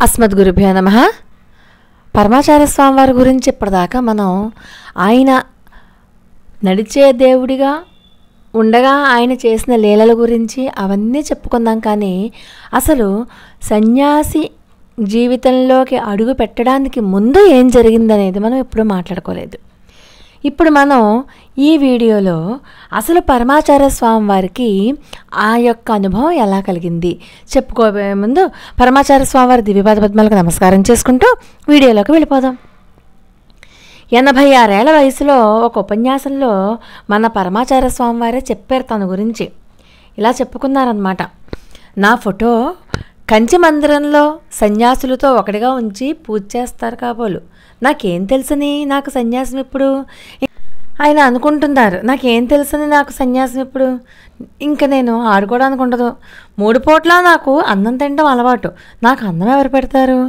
అస్మద్గురుభ్యో నమః. పరమాచార్య స్వామి వారి గురించి ఇప్పటిదాకా మనం ఆయన నడిచే దేవుడిగా ఉండగా ఆయన చేసిన లీలల గురించి అవన్నీ చెప్పుకుందాం. కానీ అసలు సన్యాసి జీవితంలోకి అడుగు పెట్టడానికి ముందు ఏం జరిగిందనేది మనం ఎప్పుడూ మాట్లాడుకోలేదు. ఇప్పుడు మనం ఈ వీడియోలో అసలు పరమాచార్య స్వామి వారికి ఆ యొక్క అనుభవం ఎలా కలిగింది చెప్పుకోబోయే ముందు పరమాచార్య స్వామి వారి దివ్యపాద పద్మాలకు నమస్కారం చేసుకుంటూ వీడియోలోకి వెళ్ళిపోదాం. 86 ఏళ్ల వయసులో ఒక ఉపన్యాసంలో మన పరమాచార్య స్వామి వారే చెప్పారు తన గురించి. ఇలా చెప్పుకున్నారన్నమాట. నా ఫోటో కంచి మందిరంలో సన్యాసులతో ఒకటిగా ఉంచి పూజ చేస్తారు కాబోలు. నాకేం తెలుసని నాకు సన్యాసం ఇప్పుడు ఆయన అనుకుంటున్నారు. నాకేం తెలుసని నాకు సన్యాసం ఇప్పుడు ఇంకా నేను ఆడుకోవడానికి ఉండదు. 3 పూట్ల నాకు అన్నం తినడం అలవాటు. నాకు అన్నం ఎవరు పెడతారు?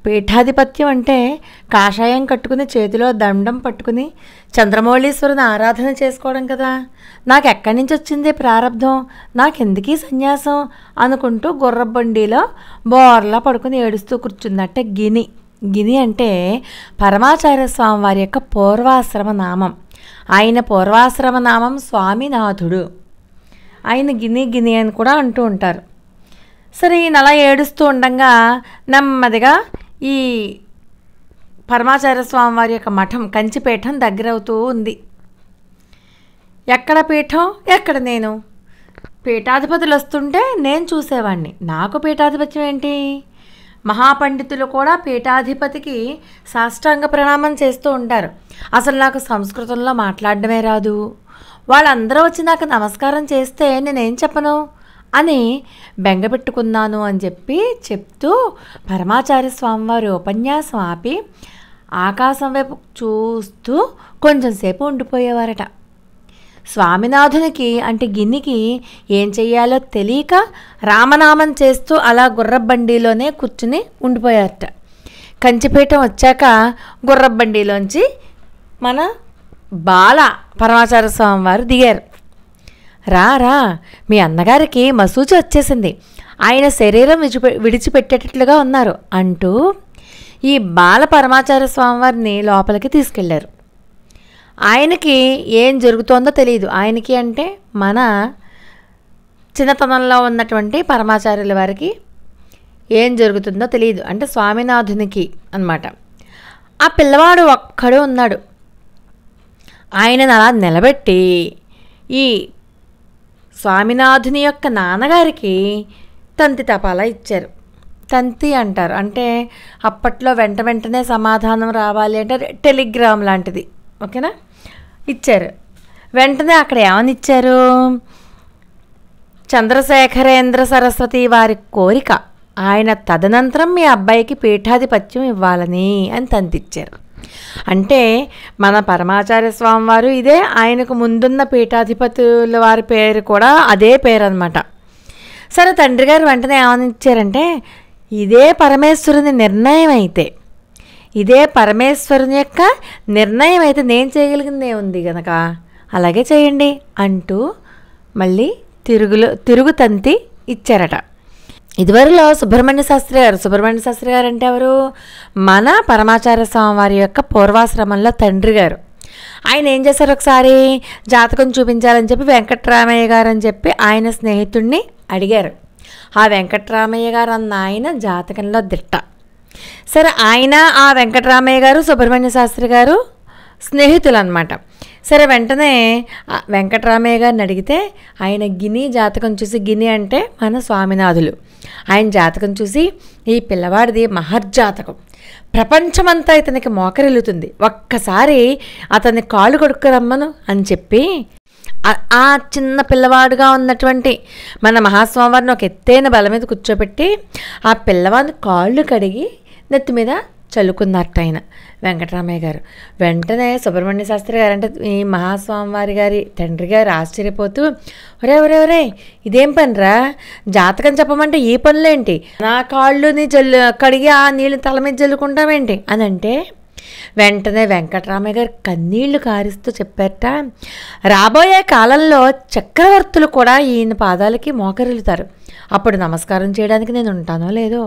పీఠాధిపత్యం అంటే కాషాయం కట్టుకుని చేతిలో దండం పట్టుకుని చంద్రమౌళీశ్వరుని ఆరాధన చేసుకోవడం కదా. నాకు ఎక్కడి నుంచి వచ్చింది ప్రారంధం? నాకెందుకీ సన్యాసం అనుకుంటూ గుర్రబండిలో బోర్లా పడుకుని ఏడుస్తూ కూర్చుందట గిని. గిని అంటే పరమాచార్య స్వామి వారి యొక్క పూర్వాశ్రమ నామం. ఆయన పూర్వాశ్రమ నామం స్వామినాథుడు. ఆయన గిని గిని అని కూడా అంటూ ఉంటారు. సరే, ఈయన అలా ఏడుస్తూ ఉండగా నెమ్మదిగా ఈ పరమాచార్య స్వామి వారి యొక్క మఠం కంచిపీఠం దగ్గరవుతూ ఉంది. ఎక్కడ పీఠం, ఎక్కడ నేను? పీఠాధిపతులు వస్తుంటే నేను చూసేవాడిని. నాకు పీఠాధిపత్యం ఏంటి? మహాపండితులు కూడా పీఠాధిపతికి సాష్టాంగ ప్రణామం చేస్తూ ఉంటారు. అసలు నాకు సంస్కృతంలో మాట్లాడడమే రాదు. వాళ్ళందరూ వచ్చి నాకు నమస్కారం చేస్తే నేనేం చెప్పను అని బెంగపెట్టుకున్నాను అని చెప్తూ పరమాచార్య స్వామివారి ఉపన్యాసం ఆపి ఆకాశం వైపు చూస్తూ కొంచెంసేపు ఉండిపోయేవారట. స్వామినాథునికి అంటే గిన్నికి ఏం చెయ్యాలో తెలియక రామనామం చేస్తూ అలా గుర్రబండిలోనే కూర్చుని ఉండిపోయారట. కంచిపీఠం వచ్చాక గుర్రబండిలోంచి మన బాల పరమాచార్య స్వామి వారు దిగారు. రా మీ అన్నగారికి మసూచి వచ్చేసింది, ఆయన శరీరం విడిచిపెట్టేటట్లుగా ఉన్నారు అంటూ ఈ బాల పరమాచార్య స్వామి వారిని లోపలికి తీసుకెళ్లారు. ఆయనకి ఏం జరుగుతోందో తెలియదు. ఆయనకి అంటే మన చిన్నతనంలో ఉన్నటువంటి పరమాచార్యుల వారికి ఏం జరుగుతుందో తెలియదు. అంటే స్వామినాథునికి అన్నమాట. ఆ పిల్లవాడు ఒక్కడు ఉన్నాడు. ఆయనను అలా నిలబెట్టి ఈ స్వామినాథుని యొక్క నాన్నగారికి తంతి తపాలా ఇచ్చారు. తంతి అంటారు. అంటే అప్పట్లో వెంటనే సమాధానం రావాలి అంటే టెలిగ్రామ్ లాంటిది. ఓకేనా? ఇచ్చారు. వెంటనే అక్కడ ఏమని ఇచ్చారు? చంద్రశేఖరేంద్ర సరస్వతి వారి కోరిక, ఆయన తదనంతరం మీ అబ్బాయికి పీఠాధిపత్యం ఇవ్వాలని అని తంతిచ్చారు. అంటే మన పరమాచార్య స్వామి వారు ఇదే, ఆయనకు ముందున్న పీఠాధిపతుల వారి పేరు కూడా అదే పేరు అనమాట. సరే, తండ్రి గారు వెంటనే ఏమని ఇచ్చారంటే, ఇదే పరమేశ్వరుని నిర్ణయం అయితే, ఇదే పరమేశ్వరుని యొక్క నిర్ణయం అయితే నేను చేయగలిగిందే ఉంది కనుక అలాగే చేయండి అంటూ మళ్ళీ తిరుగు తంతి ఇచ్చారట. ఇదివరలో సుబ్రహ్మణ్య శాస్త్రి గారు అంటే ఎవరు? మన పరమాచార్య స్వామి వారి యొక్క పూర్వాశ్రమంలో తండ్రి గారు. ఆయన ఏం చేశారు? ఒకసారి జాతకం చూపించాలని చెప్పి వెంకట్రామయ్య గారు అని చెప్పి ఆయన స్నేహితుడిని అడిగారు. ఆ వెంకట్రామయ్య గారు అన్న ఆయన జాతకంలో దిట్ట. సరే, ఆయన ఆ వెంకట్రామయ్య గారు సుబ్రహ్మణ్య శాస్త్రి గారు స్నేహితులు అన్నమాట. సరే, వెంటనే వెంకట్రామయ్య గారిని అడిగితే ఆయన గిని జాతకం చూసి, గిని అంటే మన స్వామినాథులు, ఆయన జాతకం చూసి ఈ పిల్లవాడిది మహర్జాతకం, ప్రపంచమంతా ఇతనికి మోకరిల్లుతుంది, ఒక్కసారి అతన్ని కాళ్ళు కొడుకురమ్మను అని చెప్పి ఆ చిన్న పిల్లవాడుగా ఉన్నటువంటి మన మహాస్వామివారిని ఒక ఎత్తైన బల మీద కూర్చోబెట్టి ఆ పిల్లవాడిని కాళ్ళు కడిగి నెత్తి మీద చల్లుకున్నట్టు ఆయన వెంకటరామయ్య గారు. వెంటనే సుబ్రహ్మణ్య శాస్త్రి గారు అంటే ఈ మహాస్వామివారి గారి తండ్రి గారు ఆశ్చర్యపోతూ, ఒరే ఇదేం పనిరా, జాతకం చెప్పమంటే ఈ పనులేంటి, నా కాళ్ళుని కడిగి ఆ నీళ్ళు తల మీద చల్లుకుంటామేంటి అని అంటే, వెంటనే వెంకటరామయ్య గారు కన్నీళ్లు కారిస్తూ చెప్పారట, రాబోయే కాలంలో చక్రవర్తులు కూడా ఈయన పాదాలకి మోకరిల్లుతారు, అప్పుడు నమస్కారం చేయడానికి నేను ఉంటానో లేదో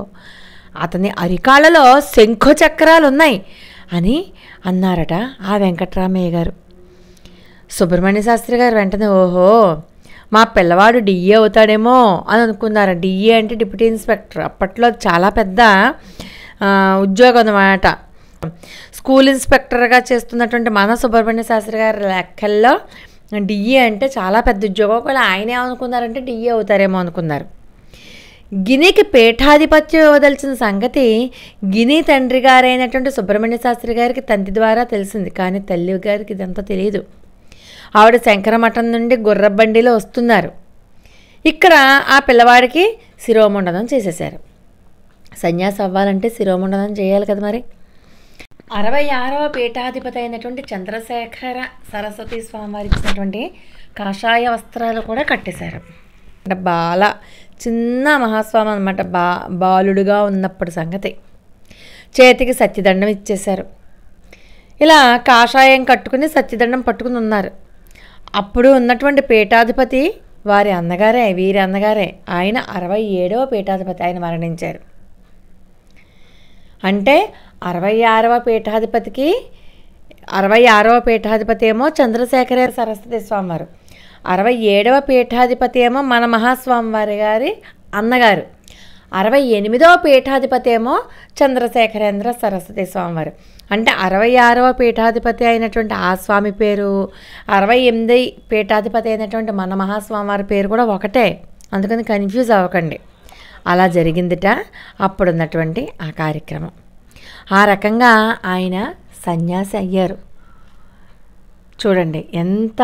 అతని అరికాళ్ళలో శంఖు చక్రాలు ఉన్నాయి అని అన్నారట ఆ వెంకట్రామయ్య గారు. సుబ్రహ్మణ్య శాస్త్రి గారు వెంటనే ఓహో మా పిల్లవాడు డిఏ అవుతాడేమో అని అనుకున్నారు. డిఏ అంటే డిప్యూటీ ఇన్స్పెక్టర్. అప్పట్లో చాలా పెద్ద ఉద్యోగం అన్నమాట. స్కూల్ ఇన్స్పెక్టర్గా చేస్తున్నటువంటి మన సుబ్రహ్మణ్య శాస్త్రి గారి లెక్కల్లో డిఏ అంటే చాలా పెద్ద ఉద్యోగం. ఒకవేళ ఆయన ఏమనుకున్నారంటే డిఏ అవుతారేమో అనుకున్నారు. గినికి పీఠాధిపత్యం ఇవ్వదలిచిన సంగతి గిని తండ్రి గారైనటువంటి సుబ్రహ్మణ్య శాస్త్రి గారికి తండ్రి ద్వారా తెలిసింది. కానీ తల్లి గారికి ఇదంతా తెలియదు. ఆవిడ శంకరమఠం నుండి గుర్రబండిలో వస్తున్నారు. ఇక్కడ ఆ పిల్లవాడికి శిరోముండనం చేసేశారు. సన్యాసి అవ్వాలంటే శిరోముండనం చేయాలి కదా మరి. 66వ పీఠాధిపతి అయినటువంటి చంద్రశేఖర సరస్వతి స్వామివారికి ఇచ్చినటువంటి కాషాయ వస్త్రాలు కూడా కట్టేశారు. అంటే చిన్న మహాస్వామి అనమాట. బాలుడుగా ఉన్నప్పుడు సంగతి. చేతికి సత్యదండం ఇచ్చేశారు. ఇలా కాషాయం కట్టుకుని సత్యదండం పట్టుకుని ఉన్నారు. అప్పుడు ఉన్నటువంటి పీఠాధిపతి వీరి అన్నగారే. ఆయన 67వ పీఠాధిపతి. ఆయన మరణించారు. అంటే 66వ పీఠాధిపతి ఏమో చంద్రశేఖర సరస్వతి స్వామివారు, 67వ పీఠాధిపతి ఏమో మన మహాస్వామివారి గారి అన్నగారు, 68వ పీఠాధిపతి ఏమో చంద్రశేఖరేంద్ర సరస్వతి స్వామివారు. అంటే 66వ పీఠాధిపతి అయినటువంటి ఆ స్వామి పేరు, 68 పీఠాధిపతి అయినటువంటి మన మహాస్వామివారి పేరు కూడా ఒకటే. అందుకని కన్ఫ్యూజ్ అవ్వకండి. అలా జరిగిందిట అప్పుడున్నటువంటి ఆ కార్యక్రమం. ఆ రకంగా ఆయన సన్యాసి అయ్యారు. చూడండి ఎంత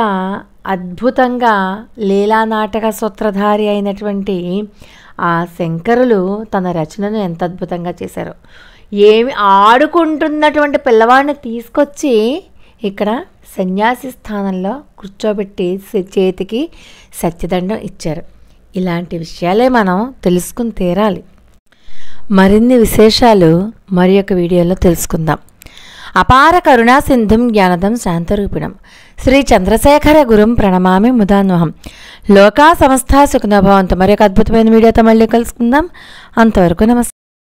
అద్భుతంగా లీలానాటక సూత్రధారి అయినటువంటి ఆ శంకరులు తన రచనను ఎంత అద్భుతంగా చేశారు. ఏమి ఆడుకుంటున్నటువంటి పిల్లవాడిని తీసుకొచ్చి ఇక్కడ సన్యాసి స్థానంలో కూర్చోబెట్టి చేతికి సత్యదండం ఇచ్చారు. ఇలాంటి విషయాలే మనం తెలుసుకుని తీరాలి. మరిన్ని విశేషాలు మరి ఒక వీడియోలో తెలుసుకుందాం. అపార కరుణా సింధుం జ్ఞానదం శాంతరూపిణం శ్రీ చంద్రశేఖర గురుం ప్రణమామి ముదాన్వహం. లోకా సమస్త సుఖనోభవంతు. మరి ఒక అద్భుతమైన వీడియోతో మళ్ళీ కలుసుకుందాం. అంతవరకు నమస్తే.